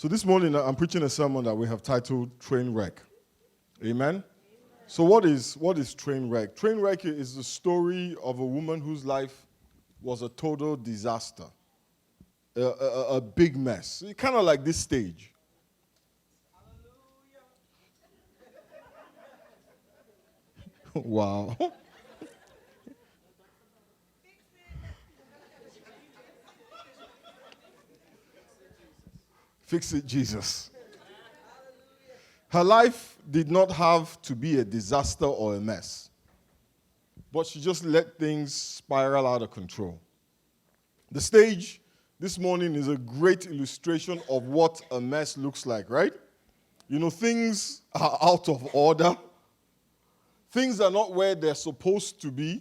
So this morning I'm preaching a sermon that we have titled Trainwreck. Amen? So what is Trainwreck? Trainwreck is the story of a woman whose life was a total disaster, a big mess. Kind of like this stage. Wow. Fix it, Jesus. Her life did not have to be a disaster or a mess, but she just let things spiral out of control. The stage this morning is a great illustration of what a mess looks like, right? You know, things are out of order. Things are not where they're supposed to be.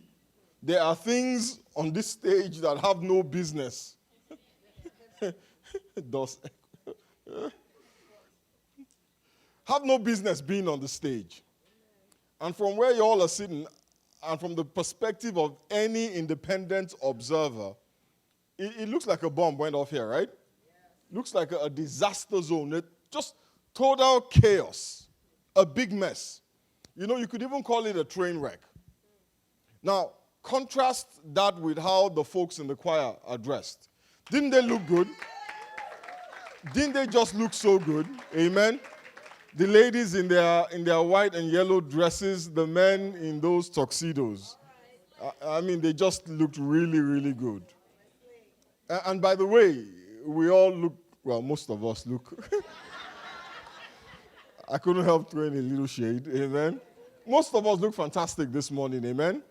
There are things on this stage that have no business. Have no business being on the stage. And from where you all are sitting, and from the perspective of any independent observer, it looks like a bomb went off here, right? Yeah. Looks like a disaster zone. Just total chaos. A big mess. You know, you could even call it a train wreck. Now, contrast that with how the folks in the choir are dressed. Didn't they look good? Didn't they just look so good? Amen. The ladies in their white and yellow dresses, the men in those tuxedos. I mean, they just looked really, really good. And by the way, we all look, well, most of us look. I couldn't help throwing a little shade, amen. Most of us look fantastic this morning, amen.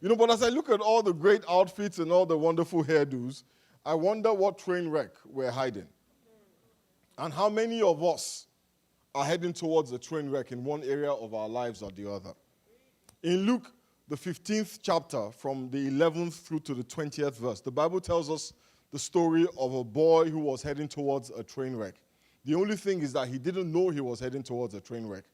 You know, but as I look at all the great outfits and all the wonderful hairdos, I wonder what train wreck we're hiding. And how many of us are heading towards a train wreck in one area of our lives or the other. In Luke, the 15th chapter, from the 11th through to the 20th verse, the Bible tells us the story of a boy who was heading towards a train wreck. The only thing is that he didn't know he was heading towards a train wreck.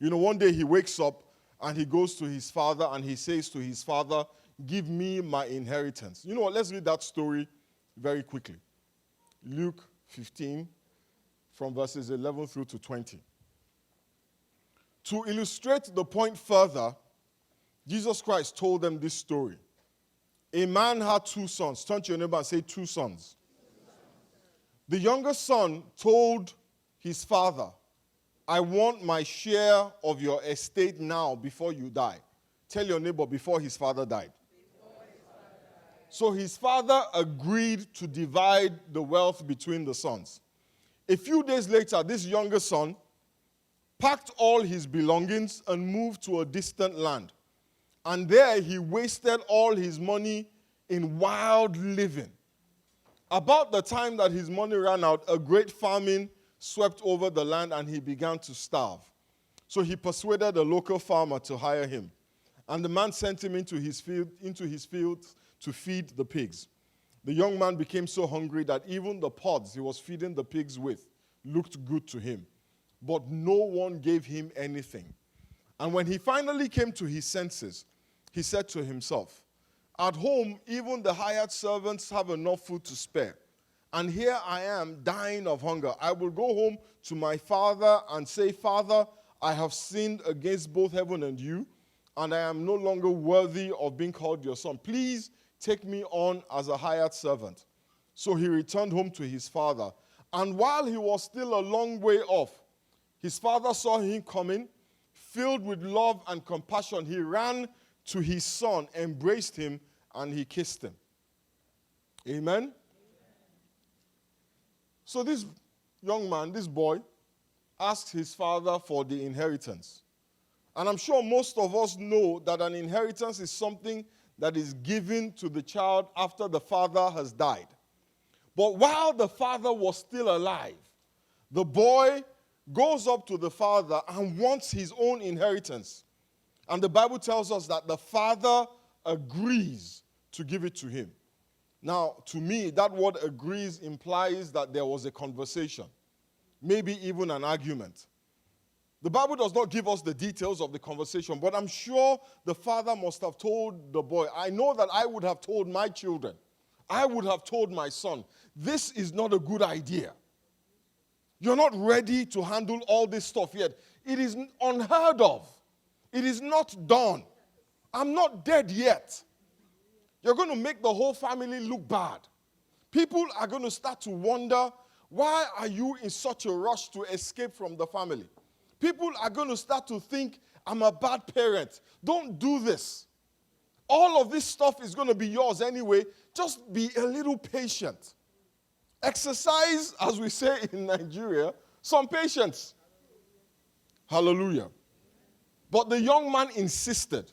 You know, one day he wakes up and he goes to his father and he says to his father, "Give me my inheritance." You know what? Let's read that story very quickly. Luke 15, from verses 11 through to 20. To illustrate the point further, Jesus Christ told them this story. A man had two sons. Turn to your neighbor and say, two sons. The younger son told his father, "I want my share of your estate now before you die." Tell your neighbor, before his father died. So his father agreed to divide the wealth between the sons. A few days later, this younger son packed all his belongings and moved to a distant land. And there he wasted all his money in wild living. About the time that his money ran out, a great famine swept over the land and he began to starve. So he persuaded a local farmer to hire him. And the man sent him into his field to feed the pigs. The young man became so hungry that even the pods he was feeding the pigs with looked good to him. But no one gave him anything. And when he finally came to his senses, he said to himself, "At home, even the hired servants have enough food to spare. And here I am dying of hunger. I will go home to my father and say, 'Father, I have sinned against both heaven and you, and I am no longer worthy of being called your son. Please take me on as a hired servant.' So he returned home to his father. And while he was still a long way off, his father saw him coming. Filled with love and compassion, he ran to his son, embraced him, and he kissed him." Amen? So this young man, this boy, asked his father for the inheritance. And I'm sure most of us know that an inheritance is something that is given to the child after the father has died. But while the father was still alive, the boy goes up to the father and wants his own inheritance. And the Bible tells us that the father agrees to give it to him. Now, to me, that word agrees implies that there was a conversation, maybe even an argument. The Bible does not give us the details of the conversation, but I'm sure the father must have told the boy, I know that I would have told my children, I would have told my son, this is not a good idea. You're not ready to handle all this stuff yet. It is unheard of. It is not done. I'm not dead yet. You're going to make the whole family look bad. People are going to start to wonder, why are you in such a rush to escape from the family? People are going to start to think, I'm a bad parent. Don't do this. All of this stuff is going to be yours anyway. Just be a little patient. Exercise, as we say in Nigeria, some patience. Hallelujah. But the young man insisted,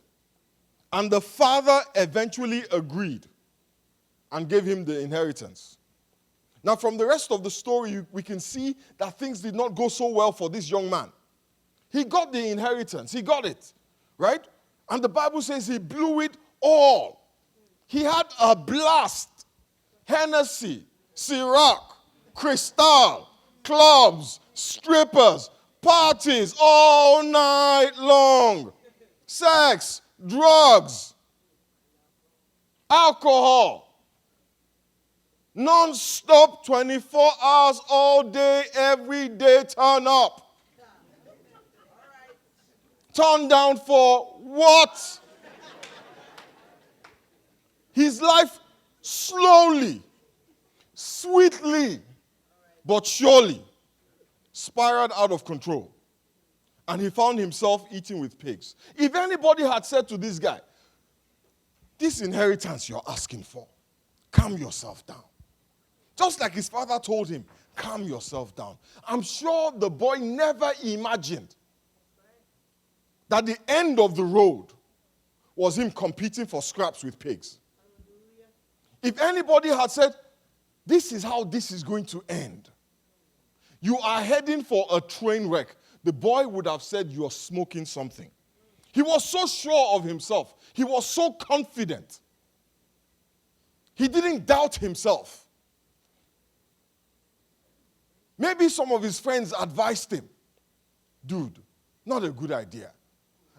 and the father eventually agreed and gave him the inheritance. Now, from the rest of the story, we can see that things did not go so well for this young man. He got the inheritance. He got it, right? And the Bible says he blew it all. He had a blast. Hennessy, Ciroc, Cristal, clubs, strippers, parties all night long. Sex, drugs, alcohol. Non-stop, 24 hours, all day, every day, turn up. Turn down for what? His life slowly, sweetly, but surely spiraled out of control. And he found himself eating with pigs. If anybody had said to this guy, this inheritance you're asking for, calm yourself down. Just like his father told him, calm yourself down. I'm sure the boy never imagined that the end of the road was him competing for scraps with pigs. If anybody had said, this is how this is going to end, you are heading for a train wreck, the boy would have said, you're smoking something. He was so sure of himself. He was so confident. He didn't doubt himself. Maybe some of his friends advised him, dude, not a good idea.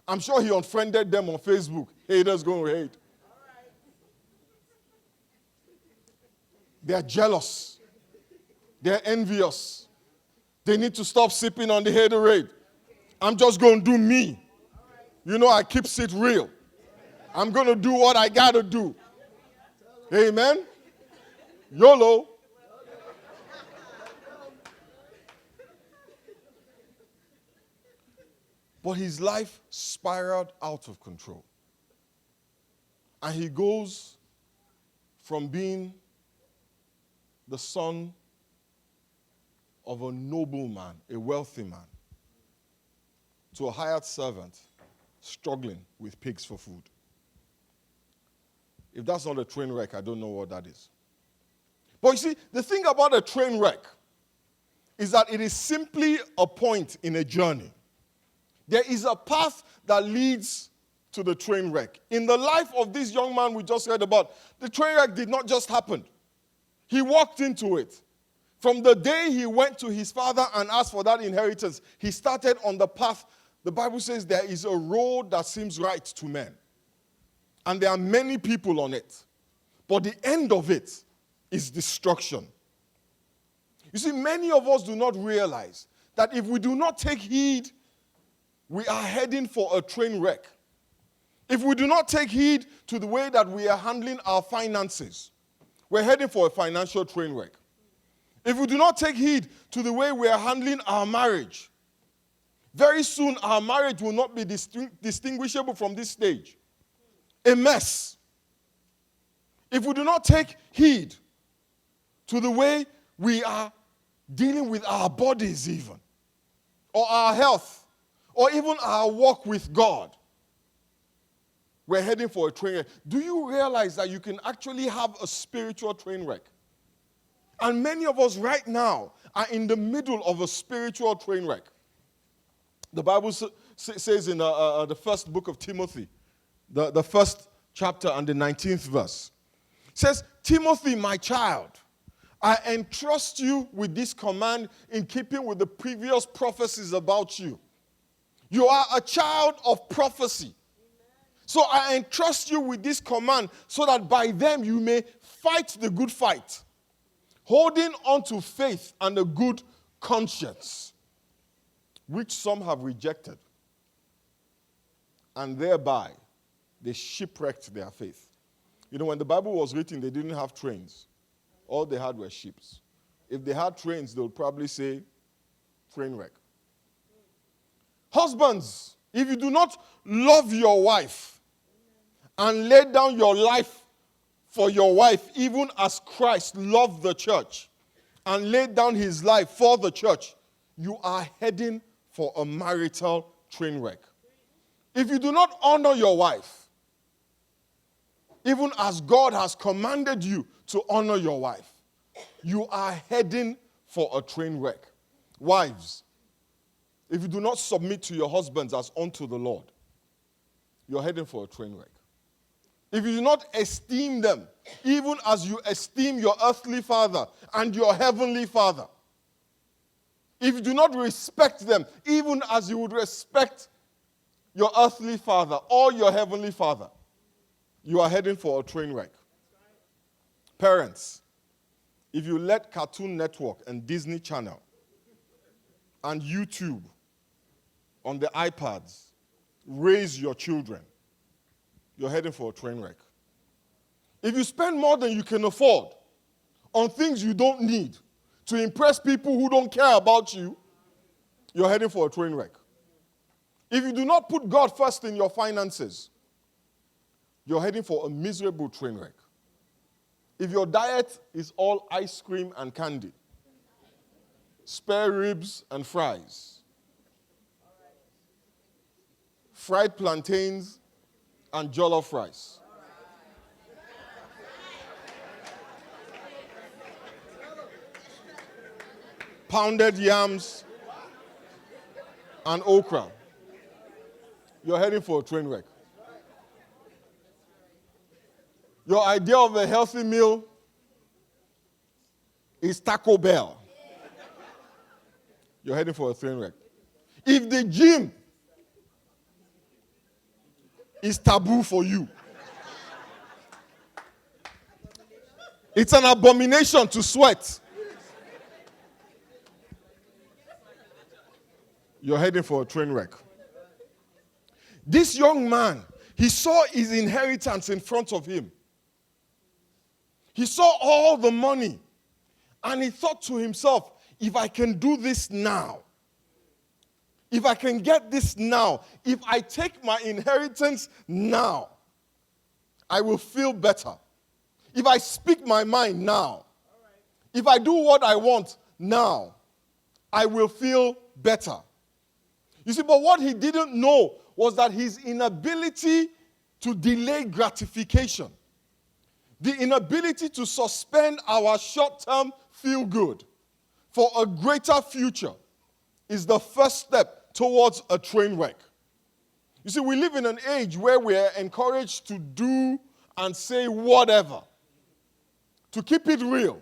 I'm sure he unfriended them on Facebook. Haters gonna hate. They're jealous. They're envious. They need to stop sipping on the haterade. I'm just going to do me. You know, I keep it real. I'm going to do what I got to do. Amen? YOLO. But his life spiraled out of control. And he goes from being the son of a noble man, a wealthy man, to a hired servant struggling with pigs for food. If that's not a train wreck, I don't know what that is. But you see, the thing about a train wreck is that it is simply a point in a journey. There is a path that leads to the train wreck. In the life of this young man we just read about, the train wreck did not just happen. He walked into it. From the day he went to his father and asked for that inheritance, he started on the path. The Bible says there is a road that seems right to men. And there are many people on it. But the end of it is destruction. You see, many of us do not realize that if we do not take heed, we are heading for a train wreck. If we do not take heed to the way that we are handling our finances, we're heading for a financial train wreck. If we do not take heed to the way we are handling our marriage, very soon our marriage will not be distinguishable from this stage. A mess. If we do not take heed to the way we are dealing with our bodies even, or our health, or even our walk with God, we're heading for a train wreck. Do you realize that you can actually have a spiritual train wreck? And many of us right now are in the middle of a spiritual train wreck. The Bible says in the first book of Timothy, the first chapter and the 19th verse, says, Timothy, my child, I entrust you with this command in keeping with the previous prophecies about you. You are a child of prophecy. So I entrust you with this command so that by them you may fight the good fight, holding on to faith and a good conscience, which some have rejected, and thereby they shipwrecked their faith. You know, when the Bible was written, they didn't have trains. All they had were ships. If they had trains, they would probably say, Trainwreck. Husbands, if you do not love your wife and lay down your life for your wife, even as Christ loved the church and laid down his life for the church, you are heading for a marital train wreck. If you do not honor your wife, even as God has commanded you to honor your wife, you are heading for a train wreck. Wives, if you do not submit to your husbands as unto the Lord, you're heading for a train wreck. If you do not esteem them, even as you esteem your earthly father and your heavenly father, if you do not respect them, even as you would respect your earthly father or your heavenly father, you are heading for a train wreck. Parents, if you let Cartoon Network and Disney Channel and YouTube on the iPads raise your children, you're heading for a train wreck. If you spend more than you can afford on things you don't need to impress people who don't care about you, you're heading for a train wreck. If you do not put God first in your finances, you're heading for a miserable train wreck. If your diet is all ice cream and candy, spare ribs and fries, fried plantains and jollof rice, pounded yams and okra, you're heading for a train wreck. Your idea of a healthy meal is Taco Bell. You're heading for a train wreck. If the gym is taboo for you, it's an abomination to sweat, you're heading for a train wreck. This young man, he saw his inheritance in front of him. He saw all the money, and he thought to himself, if I can do this now, if I can get this now, if I take my inheritance now, I will feel better. If I speak my mind now, if I do what I want now, I will feel better. You see, but what he didn't know was that his inability to delay gratification, the inability to suspend our short-term feel-good for a greater future, is the first step towards a train wreck. You see, we live in an age where we are encouraged to do and say whatever, to keep it real,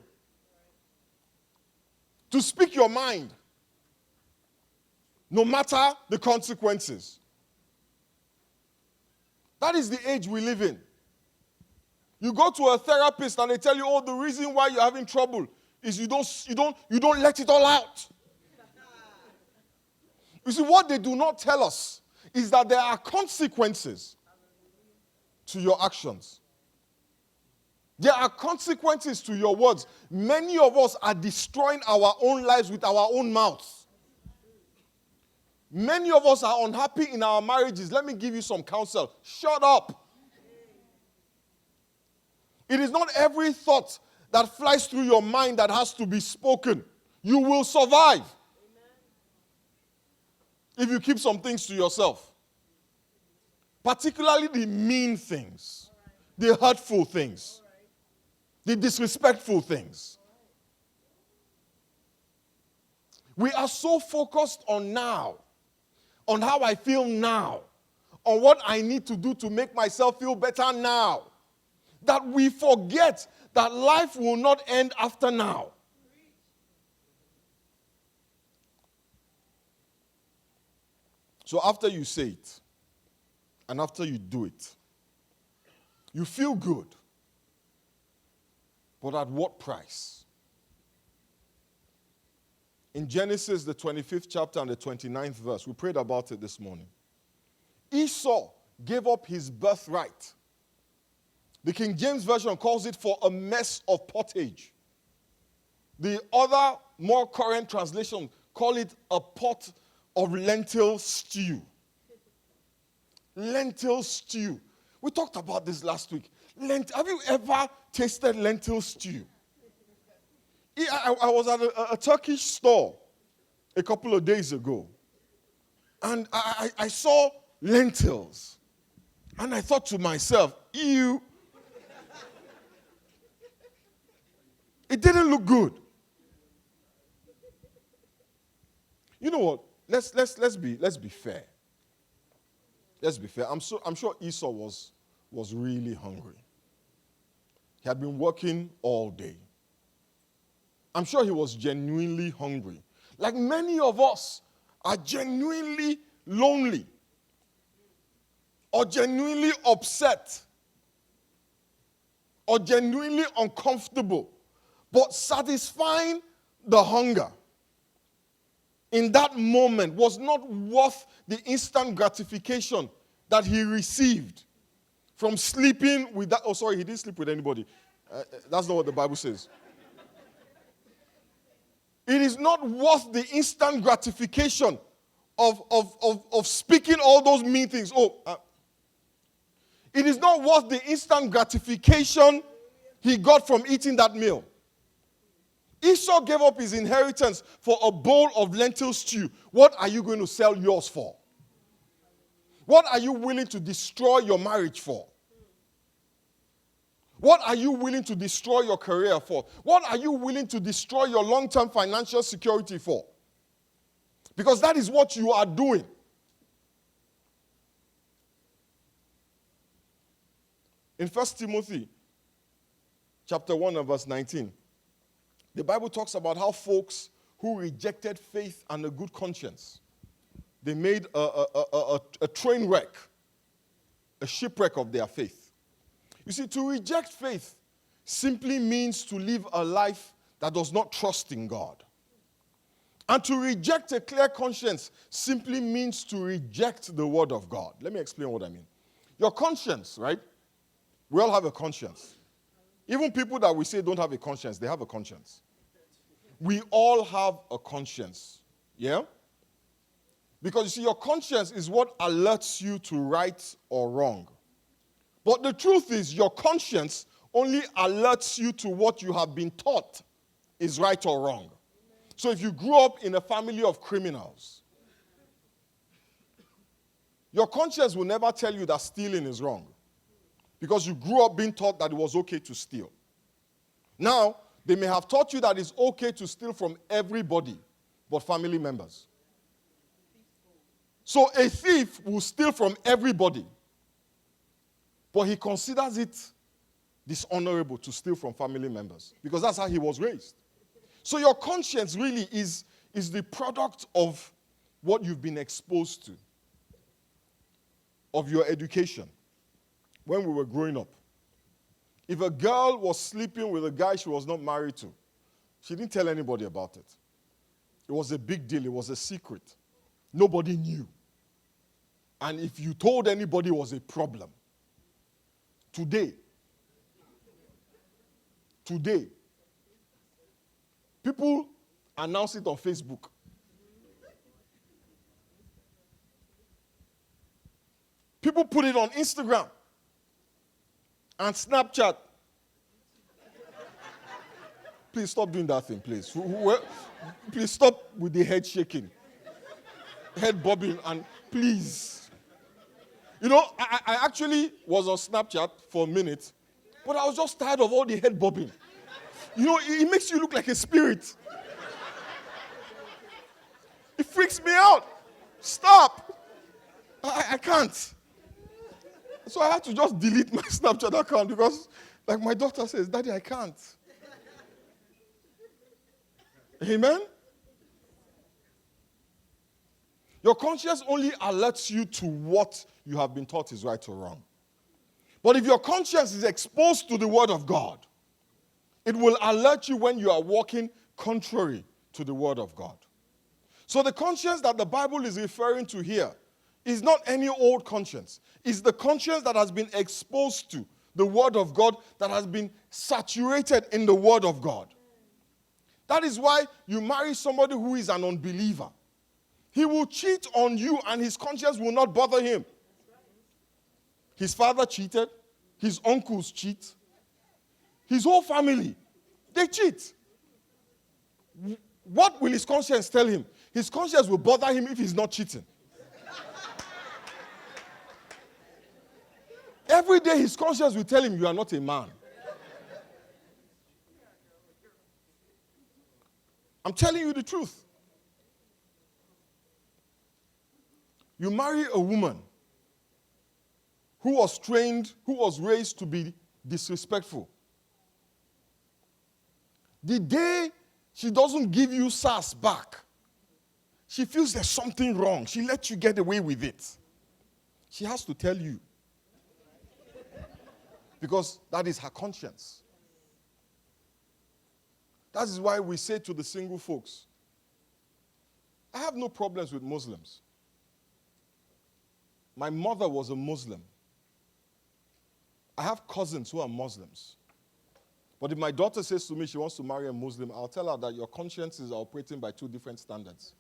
to speak your mind, no matter the consequences. That is the age we live in. You go to a therapist and they tell you, oh, the reason why you're having trouble is you don't let it all out. You see, what they do not tell us is that there are consequences to your actions. There are consequences to your words. Many of us are destroying our own lives with our own mouths. Many of us are unhappy in our marriages. Let me give you some counsel. Shut up. It is not every thought that flies through your mind that has to be spoken. You will survive if you keep some things to yourself. Particularly the mean things, the hurtful things, the disrespectful things. We are so focused on now, on how I feel now, on what I need to do to make myself feel better now, that we forget that life will not end after now. So after you say it, and after you do it, you feel good. But at what price? in Genesis, the 25th chapter and the 29th verse. We prayed about it this morning. Esau gave up his birthright. The King James Version calls it for a mess of pottage. The other, more current translation call it a pot of lentil stew. Lentil stew. We talked about this last week. Have you ever tasted lentil stew? I was at a Turkish store a couple of days ago, and I saw lentils, and I thought to myself, ew, it didn't look good. You know what? Let's be fair. Let's be fair. I'm sure Esau was really hungry. He had been working all day. I'm sure he was genuinely hungry. Like many of us are genuinely lonely or genuinely upset or genuinely uncomfortable, but satisfying the hunger in that moment was not worth the instant gratification that he received from sleeping with that. Oh, sorry, he didn't sleep with anybody. That's not what the Bible says. It is not worth the instant gratification of speaking all those mean things. It is not worth the instant gratification he got from eating that meal. Esau gave up his inheritance for a bowl of lentil stew. What are you going to sell yours for? What are you willing to destroy your marriage for? What are you willing to destroy your career for? What are you willing to destroy your long-term financial security for? Because that is what you are doing. In 1 Timothy chapter 1 and verse 19, the Bible talks about how folks who rejected faith and a good conscience, they made a train wreck, a shipwreck of their faith. You see, to reject faith simply means to live a life that does not trust in God. And to reject a clear conscience simply means to reject the word of God. Let me explain what I mean. Your conscience, right? We all have a conscience. Even people that we say don't have a conscience, they have a conscience. We all have a conscience. Yeah? Because you see, your conscience is what alerts you to right or wrong. But the truth is, your conscience only alerts you to what you have been taught is right or wrong. So if you grew up in a family of criminals, your conscience will never tell you that stealing is wrong, because you grew up being taught that it was okay to steal. Now, they may have taught you that it's okay to steal from everybody but family members. So a thief will steal from everybody, but he considers it dishonorable to steal from family members because that's how he was raised. So your conscience really is the product of what you've been exposed to, of your education when we were growing up. If a girl was sleeping with a guy she was not married to, she didn't tell anybody about it. It was a big deal. It was a secret. Nobody knew. And if you told anybody, it was a problem. Today, people announce it on Facebook. People put it on Instagram and Snapchat. Please stop doing that thing, please. Please stop with the head shaking, head bobbing, and please. You know, I actually was on Snapchat for a minute, but I was just tired of all the head bobbing. You know, it makes you look like a spirit. It freaks me out. Stop. I can't. So I had to just delete my Snapchat account because, like my daughter says, Daddy, I can't. Amen? Your conscience only alerts you to what you have been taught is right or wrong. But if your conscience is exposed to the word of God, it will alert you when you are walking contrary to the word of God. So the conscience that the Bible is referring to here is not any old conscience. It's the conscience that has been exposed to the Word of God, that has been saturated in the Word of God. That is why you marry somebody who is an unbeliever. He will cheat on you and his conscience will not bother him. His father cheated. His uncles cheat. His whole family, they cheat. What will his conscience tell him? His conscience will bother him if he's not cheating. Every day his conscience will tell him, you are not a man. I'm telling you the truth. You marry a woman who was trained, who was raised to be disrespectful. The day she doesn't give you sass back, she feels there's something wrong. She lets you get away with it. She has to tell you. Because that is her conscience. That is why we say to the single folks, I have no problems with Muslims. My mother was a Muslim. I have cousins who are Muslims. But if my daughter says to me she wants to marry a Muslim, I'll tell her that your consciences are operating by two different standards.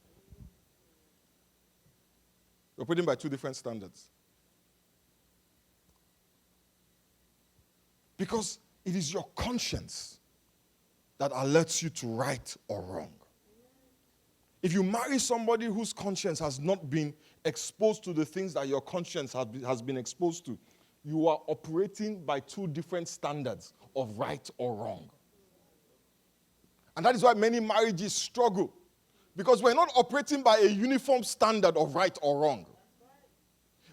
You're operating by two different standards. Because it is your conscience that alerts you to right or wrong. If you marry somebody whose conscience has not been exposed to the things that your conscience has been exposed to, you are operating by two different standards of right or wrong. And that is why many marriages struggle. Because we're not operating by a uniform standard of right or wrong.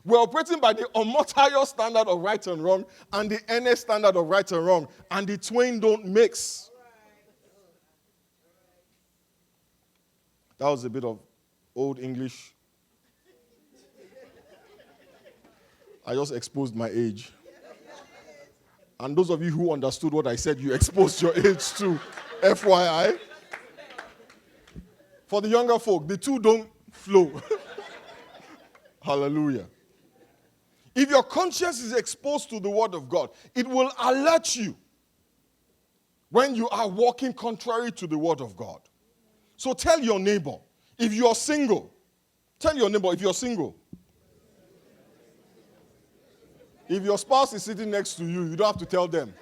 We're operating by the Omotayo standard of right and wrong and the NS standard of right and wrong. And the twain don't mix. That was a bit of old English. I just exposed my age. And those of you who understood what I said, you exposed your age too. FYI. For the younger folk, the two don't flow. Hallelujah. If your conscience is exposed to the Word of God, it will alert you when you are walking contrary to the Word of God. So tell your neighbor, if you're single, tell your neighbor if you're single. If your spouse is sitting next to you, you don't have to tell them.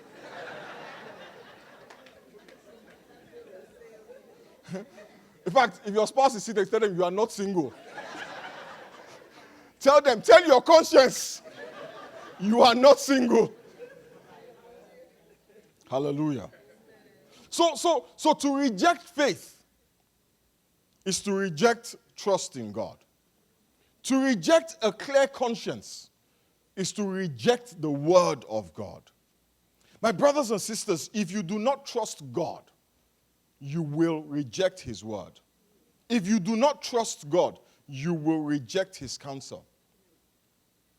In fact, if your spouse is sitting next to them, you are not single. Tell them, tell your conscience, you are not single. Hallelujah. So to reject faith is to reject trust in God. To reject a clear conscience is to reject the Word of God. My brothers and sisters, if you do not trust God, you will reject His Word. If you do not trust God, you will reject His counsel.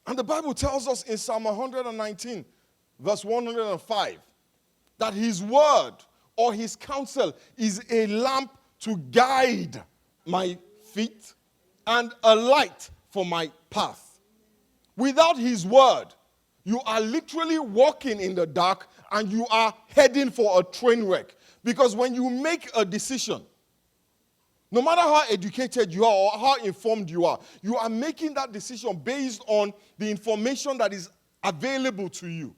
And the Bible tells us in Psalm 119, verse 105, that His Word or His counsel is a lamp to guide my feet and a light for my path. Without His Word, you are literally walking in the dark and you are heading for a train wreck. Because when you make a decision, no matter how educated you are or how informed you are making that decision based on the information that is available to you,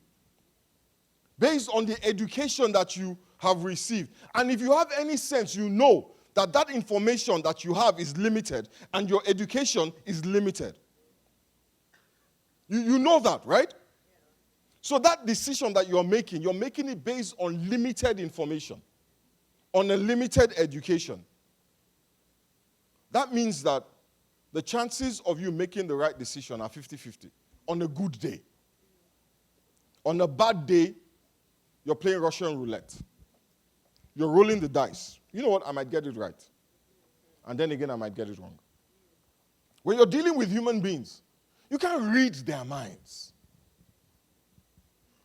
based on the education that you have received. And if you have any sense, you know that that information that you have is limited and your education is limited. You know that, right? So that decision that you're making it based on limited information, on a limited education. That means that the chances of you making the right decision are 50-50 on a good day. On a bad day, you're playing Russian roulette. You're rolling the dice. You know what? I might get it right. And then again, I might get it wrong. When you're dealing with human beings, you can't read their minds.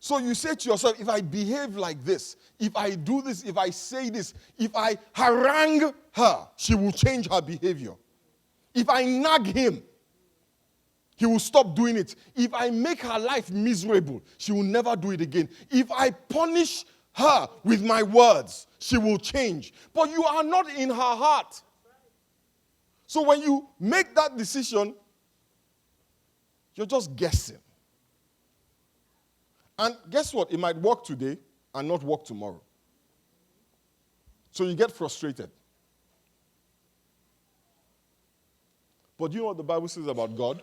So you say to yourself, if I behave like this, if I do this, if I say this, if I harangue her, she will change her behavior. If I nag him, he will stop doing it. If I make her life miserable, she will never do it again. If I punish her with my words, she will change. But you are not in her heart. So when you make that decision, you're just guessing. And guess what? It might work today and not work tomorrow. So you get frustrated. But you know what the Bible says about God?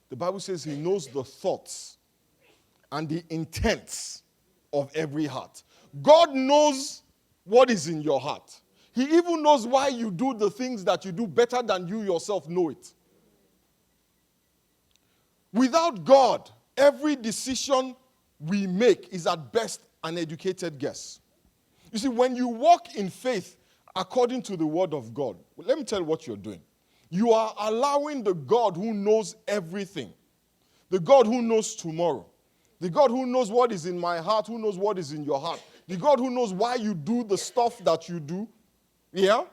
The Bible says he knows the thoughts and the intents of every heart. God knows what is in your heart. He even knows why you do the things that you do better than you yourself know it. Without God, every decision we make is at best an educated guess. You see, when you walk in faith according to the word of God, let me tell you what you're doing. You are allowing the God who knows everything, the God who knows tomorrow, the God who knows what is in my heart, who knows what is in your heart, the God who knows why you do the stuff that you do, yeah?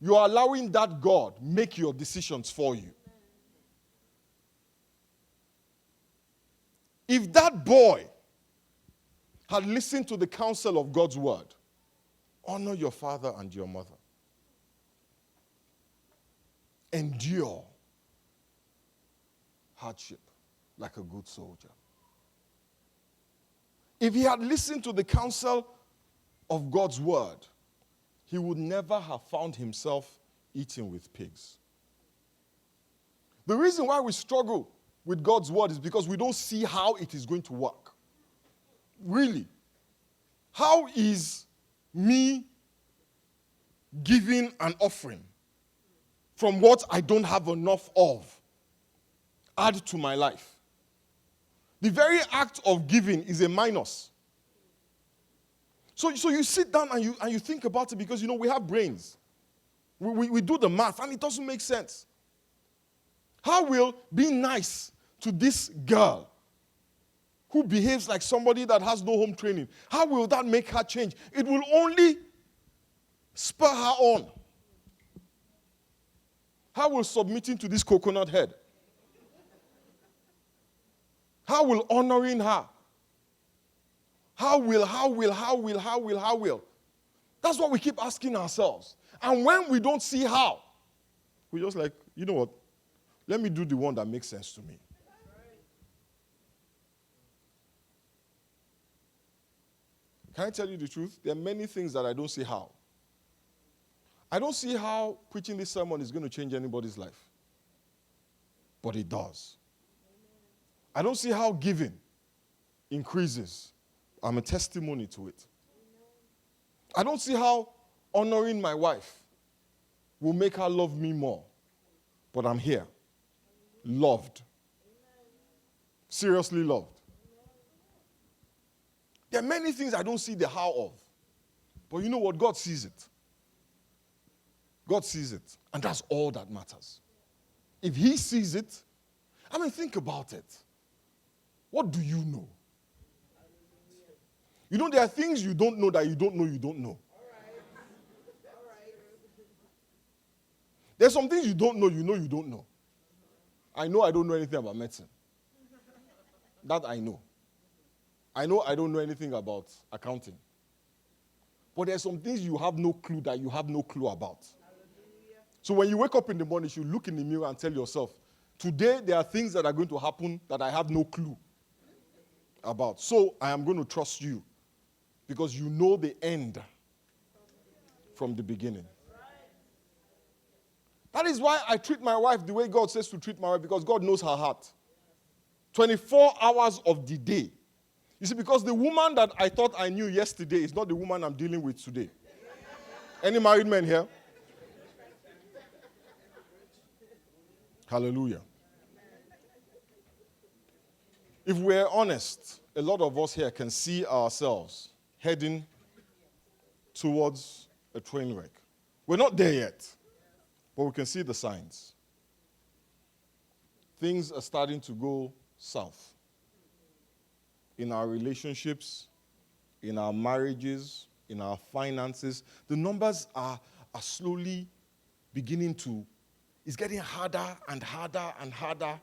You are allowing that God make your decisions for you. If that boy had listened to the counsel of God's word, honor your father and your mother. Endure hardship like a good soldier. If he had listened to the counsel of God's word, he would never have found himself eating with pigs. The reason why we struggle with God's word is because we don't see how it is going to work. Really. How is me giving an offering from what I don't have enough of add to my life? The very act of giving is a minus. So you sit down and you think about it because, we have brains. We do the math and it doesn't make sense. How will being nice to this girl who behaves like somebody that has no home training, how will that make her change? It will only spur her on. How will submitting to this coconut head? How will honoring her? How will? That's what we keep asking ourselves. And when we don't see how, we just like, you know what? Let me do the one that makes sense to me. Can I tell you the truth? There are many things that I don't see how. I don't see how preaching this sermon is going to change anybody's life. But it does. I don't see how giving increases. I'm a testimony to it. I don't see how honoring my wife will make her love me more. But I'm here. Loved. Seriously loved. There are many things I don't see the how of. But you know what? God sees it. God sees it. And that's all that matters. If he sees it, think about it. What do you know? There are things you don't know that you don't know you don't know. All right. There's some things you don't know you don't know. I know I don't know anything about medicine. That I know. I know I don't know anything about accounting. But there's some things you have no clue that you have no clue about. So when you wake up in the morning, you look in the mirror and tell yourself, today there are things that are going to happen that I have no clue about. So I am going to trust you because you know the end from the beginning. That is why I treat my wife the way God says to treat my wife, because God knows her heart. 24 hours of the day. You see, because the woman that I thought I knew yesterday is not the woman I'm dealing with today. Any married men here? Hallelujah. If we're honest, a lot of us here can see ourselves heading towards a train wreck. We're not there yet, but we can see the signs. Things are starting to go south. in our relationships, in our marriages, in our finances. The numbers are slowly beginning to, it's getting harder and harder and harder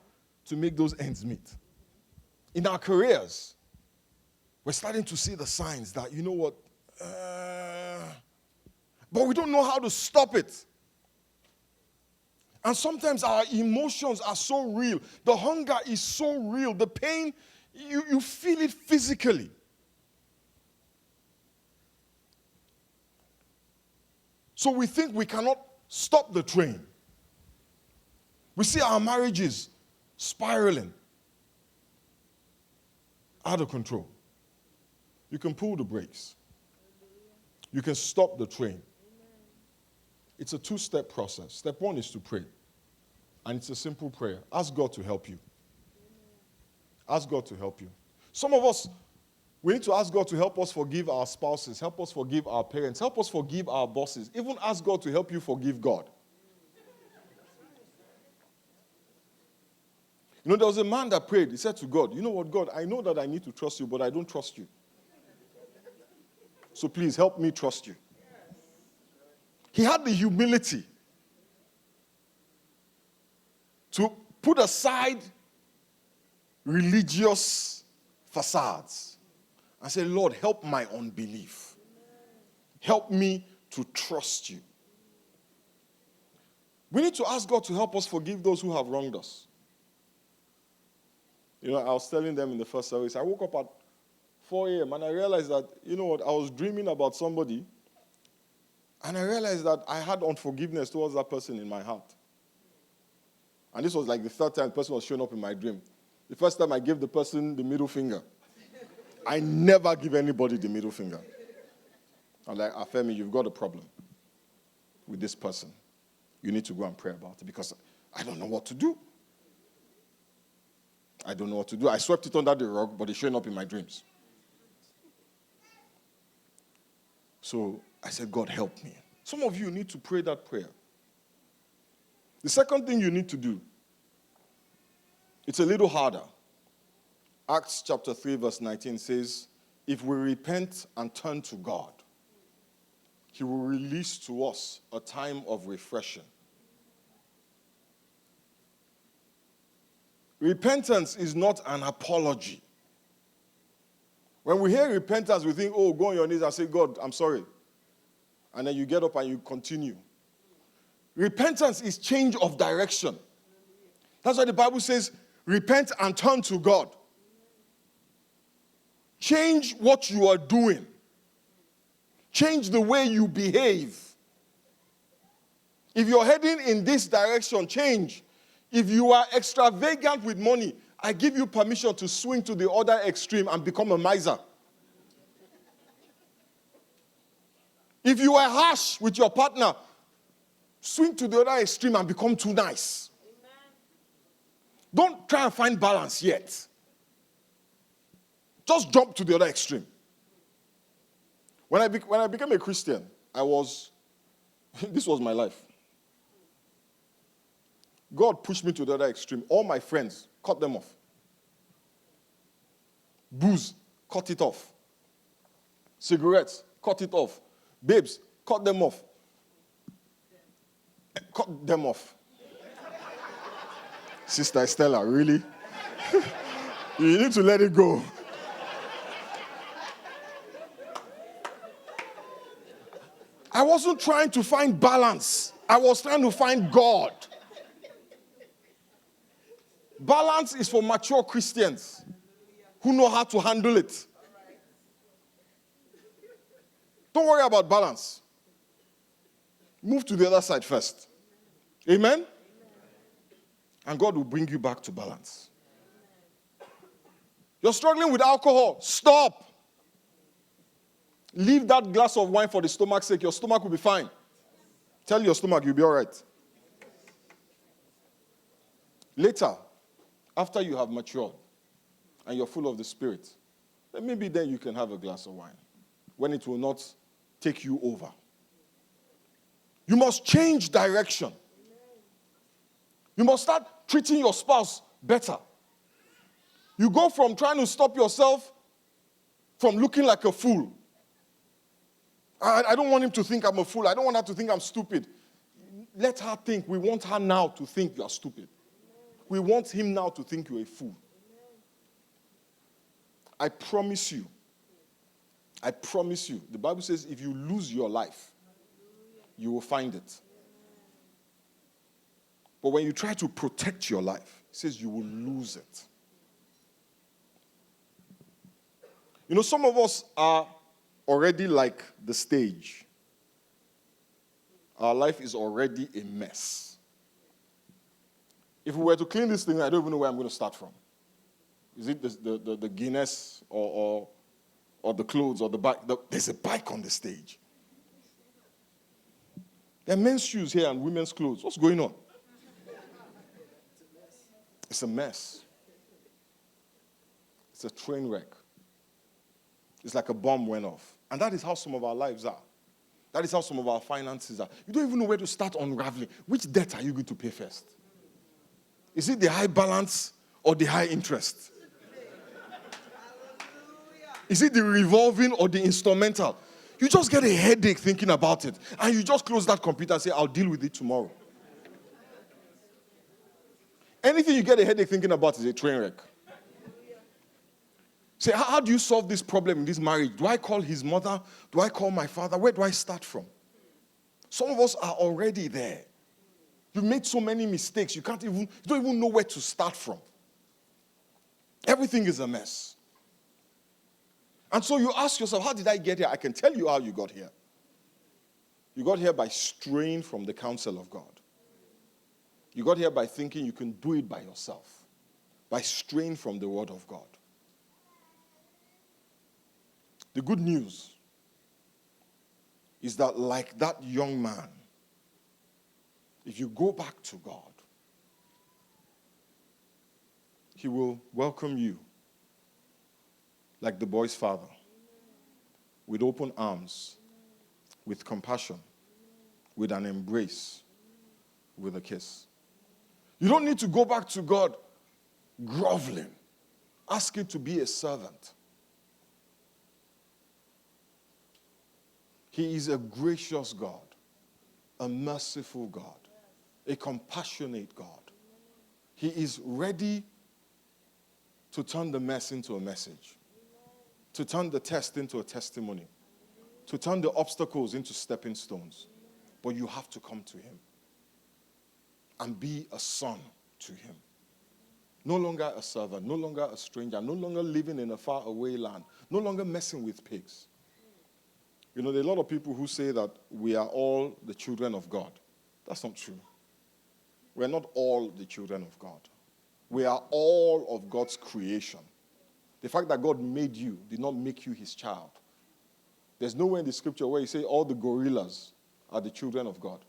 to make those ends meet. In our careers, we're starting to see the signs that, you know what, but we don't know how to stop it. And sometimes our emotions are so real. The hunger is so real. The pain, you feel it physically. So we think we cannot stop the train. We see our marriages spiraling out of control. You can pull the brakes. You can stop the train. It's a two-step process. Step one is to pray. And it's a simple prayer. Ask God to help you. Ask God to help you. Some of us, we need to ask God to help us forgive our spouses, help us forgive our parents, help us forgive our bosses. Even ask God to help you forgive God. You know, there was a man that prayed. He said to God, you know what, God, I know that I need to trust you, but I don't trust you. So please help me trust you. He had the humility to put aside religious facades and say, Lord, help my unbelief. Help me to trust you. We need to ask God to help us forgive those who have wronged us. You know, I was telling them in the first service, I woke up at 4 a.m. and I realized that, you know what, I was dreaming about somebody and I realized that I had unforgiveness towards that person in my heart. And this was like the third time the person was showing up in my dream. The first time I gave the person the middle finger. I never give anybody the middle finger. I'm like, Femi, you've got a problem with this person. You need to go and pray about it because I don't know what to do. I don't know what to do. I swept it under the rug, but it's showing up in my dreams. So I said, God, help me. Some of you need to pray that prayer. The second thing you need to do, it's a little harder. Acts chapter 3 verse 19 says, if we repent and turn to God, he will release to us a time of refreshing. Repentance is not an apology. When we hear repentance, we think, oh, go on your knees and say, God, I'm sorry. And then you get up and you continue. Repentance is change of direction. That's why the Bible says, repent and turn to God. Change what you are doing. Change the way you behave. If you're heading in this direction, change. If you are extravagant with money, I give you permission to swing to the other extreme and become a miser. If you are harsh with your partner, swing to the other extreme and become too nice. Amen. Don't try and find balance yet. Just jump to the other extreme. When I became a Christian, this was my life. God pushed me to the other extreme. All my friends, cut them off. Booze, cut it off. Cigarettes, cut it off. Babes, cut them off. Cut them off. Sister Estella, really? You need to let it go. I wasn't trying to find balance. I was trying to find God. Balance is for mature Christians who know how to handle it. Don't worry about balance. Move to the other side first. Amen? And God will bring you back to balance. You're struggling with alcohol. Stop. Leave that glass of wine for the stomach's sake. Your stomach will be fine. Tell your stomach you'll be all right. Later, after you have matured and you're full of the Spirit, then maybe then you can have a glass of wine when it will not take you over. You must change direction. You must start treating your spouse better. You go from trying to stop yourself from looking like a fool. I don't want him to think I'm a fool. I don't want her to think I'm stupid. Let her think. We want her now to think you are stupid. We want him now to think you're a fool. I promise you. The Bible says if you lose your life, you will find it. But when you try to protect your life, it says you will lose it. You know, some of us are already like the stage. Our life is already a mess. If we were to clean this thing, I don't even know where I'm going to start from. Is it the Guinness or the clothes or the bike? There's a bike on the stage. There are men's shoes here and women's clothes. What's going on? It's a mess. It's a train wreck. It's like a bomb went off. And that is how some of our lives are. That is how some of our finances are. You don't even know where to start unraveling. Which debt are you going to pay first? Is it the high balance or the high interest? Is it the revolving or the instrumental? You just get a headache thinking about it. And you just close that computer and say, I'll deal with it tomorrow. Anything you get a headache thinking about is a train wreck. Say, how do you solve this problem in this marriage? Do I call his mother? Do I call my father? Where do I start from? Some of us are already there. You've made so many mistakes, you don't even know where to start from. Everything is a mess. And so you ask yourself, how did I get here? I can tell you how you got here. You got here by straying from the counsel of God. You got here by thinking you can do it by yourself, by straying from the word of God. The good news is that like that young man, if you go back to God, he will welcome you like the boy's father, with open arms, with compassion, with an embrace, with a kiss. You don't need to go back to God groveling, asking to be a servant. He is a gracious God, a merciful God, a compassionate God. He is ready to turn the mess into a message, to turn the test into a testimony, to turn the obstacles into stepping stones. But you have to come to him and be a son to him. No longer a servant, no longer a stranger, no longer living in a faraway land, no longer messing with pigs. You know, there are a lot of people who say that we are all the children of God. That's not true. We are not all the children of God. We are all of God's creation. The fact that God made you did not make you his child. There's nowhere in the scripture where you say all the gorillas are the children of God.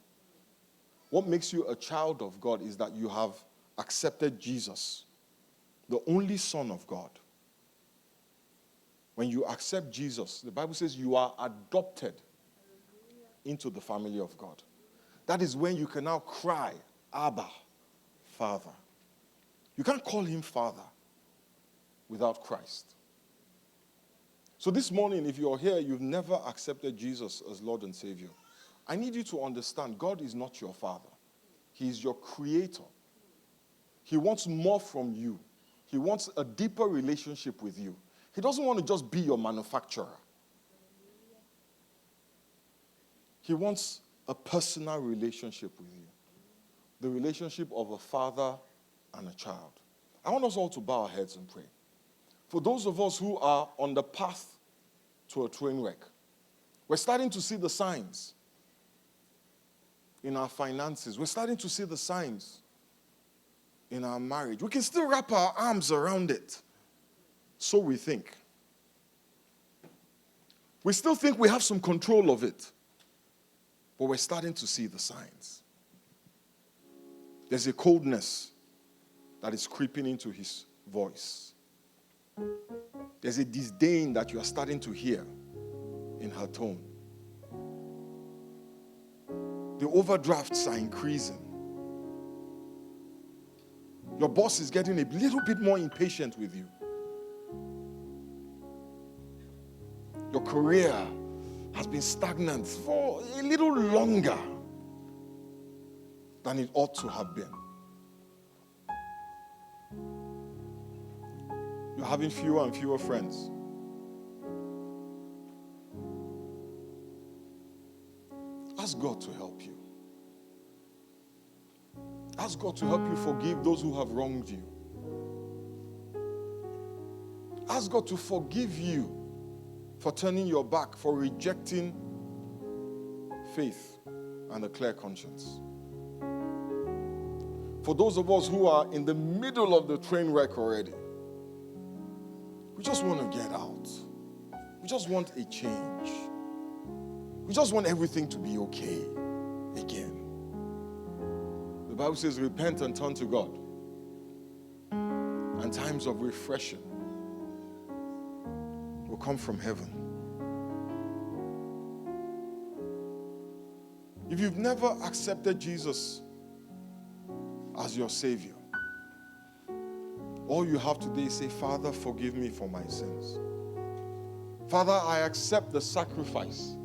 What makes you a child of God is that you have accepted Jesus, the only Son of God. When you accept Jesus, the Bible says you are adopted into the family of God. That is when you can now cry, Abba, Father. You can't call him Father without Christ. So this morning, if you're here, you've never accepted Jesus as Lord and Savior, I need you to understand God is not your Father. He is your Creator. He wants more from you. He wants a deeper relationship with you. He doesn't want to just be your manufacturer. He wants a personal relationship with you. The relationship of a father and a child. I want us all to bow our heads and pray. For those of us who are on the path to a train wreck, we're starting to see the signs in our finances. We're starting to see the signs in our marriage. We can still wrap our arms around it. So we think. We still think we have some control of it. But we're starting to see the signs. There's a coldness that is creeping into his voice. There's a disdain that you are starting to hear in her tone. The overdrafts are increasing. Your boss is getting a little bit more impatient with you. Your career has been stagnant for a little longer than it ought to have been. You're having fewer and fewer friends. Ask God to help you. Ask God to help you forgive those who have wronged you. Ask God to forgive you for turning your back, for rejecting faith and a clear conscience. For those of us who are in the middle of the train wreck already, we just want to get out. We just want a change. We just want everything to be okay again. The Bible says, repent and turn to God. And times of refreshing will come from heaven. If you've never accepted Jesus as your Savior, all you have today is say, Father, forgive me for my sins. Father, I accept the sacrifice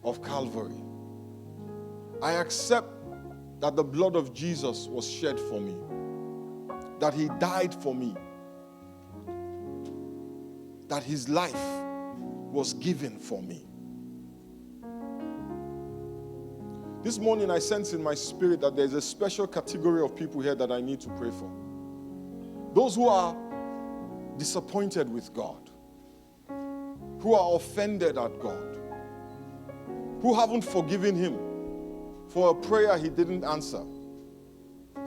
of Calvary. I accept that the blood of Jesus was shed for me, that he died for me, that his life was given for me. This morning I sense in my spirit that there's a special category of people here that I need to pray for. Those who are disappointed with God, who are offended at God, who haven't forgiven him for a prayer he didn't answer,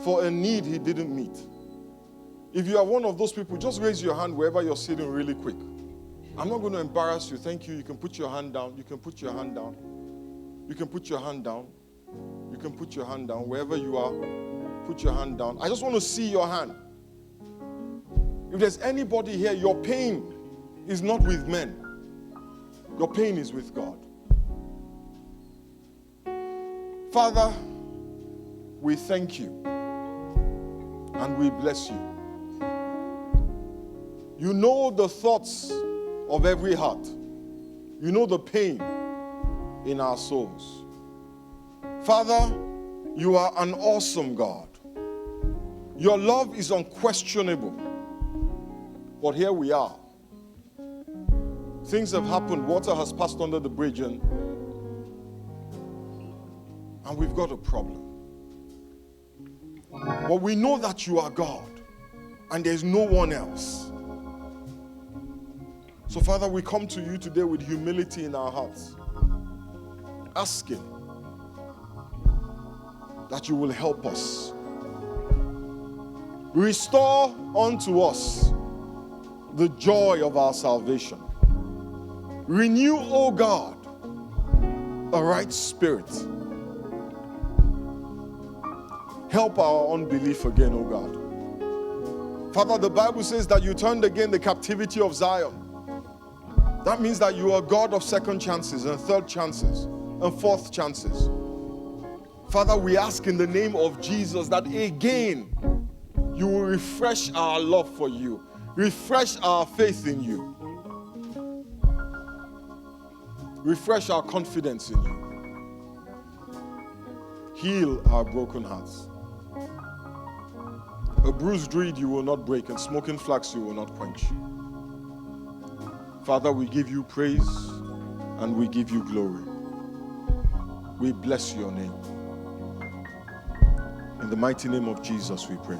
for a need he didn't meet. If you are one of those people, just raise your hand wherever you're sitting really quick. I'm not going to embarrass you. Thank you. You can put your hand down. You can put your hand down. You can put your hand down. You can put your hand down. Wherever you are, put your hand down. I just want to see your hand. If there's anybody here, your pain is not with men. Your pain is with God. Father, we thank you and we bless you. You know the thoughts of every heart. You know the pain in our souls. Father, you are an awesome God. Your love is unquestionable. But here we are. Things have happened. Water has passed under the bridge and we've got a problem. But we know that you are God and there's no one else. So Father, we come to you today with humility in our hearts, asking that you will help us. Restore unto us the joy of our salvation. Renew, O God, a right spirit. Help our unbelief again, O God. Father, the Bible says that you turned again the captivity of Zion. That means that you are God of second chances and third chances and fourth chances. Father, we ask in the name of Jesus that again you will refresh our love for you, refresh our faith in you, refresh our confidence in you, heal our broken hearts. A bruised reed you will not break, and smoking flax you will not quench. Father, we give you praise and we give you glory. We bless your name. In the mighty name of Jesus we pray.